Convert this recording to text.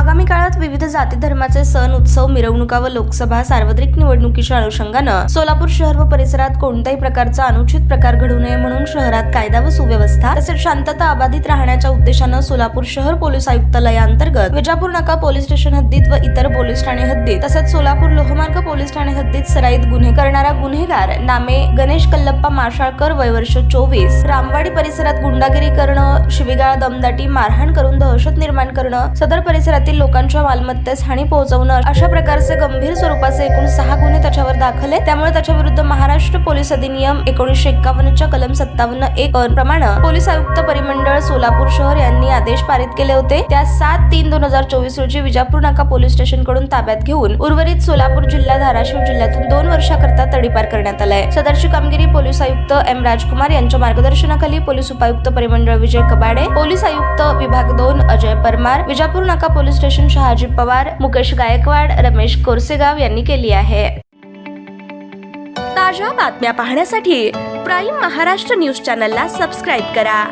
आगामी काळात विविध जाती धर्माचे सण उत्सव मिरवणुका व लोकसभा सार्वत्रिक निवडणुकीच्या अनुषंगानं सोलापूर शहर व परिसरात कोणत्याही प्रकारचा अनुचित प्रकार घडू नये म्हणून शहरात कायदा व सुव्यवस्था तसेच शांतता अबाधित राहण्याच्या उद्देशानं सोलापूर शहर पोलीस आयुक्तालयाअंतर्गत विजापूर नाका पोलीस स्टेशन हद्दीत व इतर पोलीस ठाणे हद्दीत तसेच सोलापूर लोहमार्ग पोलीस ठाणे हद्दीत सराईत गुन्हे करणारा गुन्हेगार नामे गणेश कल्लप्पा माशाळकर वय वर्ष 24 रामवाडी परिसरात गुंडागिरी करणं, शिवीगाळ, दमदाटी, मारहाण करून दहशत निर्माण करणं, सदर परिसरातील लोकांच्या मालमत्तेस हानी पोहोचवणं अशा प्रकारचे गंभीर स्वरूपाचे एकूण 6 गुन्हे त्याच्यावर दाखल आहेत। त्यामुळे त्याच्या विरुद्ध महाराष्ट्र पोलीस अधिनियम 1951 च्या कलम 57(1) प्रमाणे पोलीस आयुक्त परिमंडळ सोलापूर शहर यांनी आदेश पारित केले होते। त्या 7/3/2024 रोजी विजापूर नाका पोलीस स्टेशन कडून ताब्यात घेऊन उर्वरित सोलापूर जिल्हा धाराशिव जिल्ह्यातून 2 वर्षाकरता तडीपार करण्यात आलाय। सदरची कामगिरी पोलीस आयुक्त एम राजकुमार यांच्या मार्गदर्शनाखाली पोलीस उपायुक्त परिमंडळ विजय कबाडे, पोलीस आयुक्त विभाग 2 अजय परमार, विजापूर नाका पोलीस स्टेशन शहाजी पवार, मुकेश गायकवाड, रमेश कोरसेगाव यांनी केली आहे। ताज्या बातम्या पाहण्यासाठी प्राईम महाराष्ट्र न्यूज चॅनलला सबस्क्राईब करा।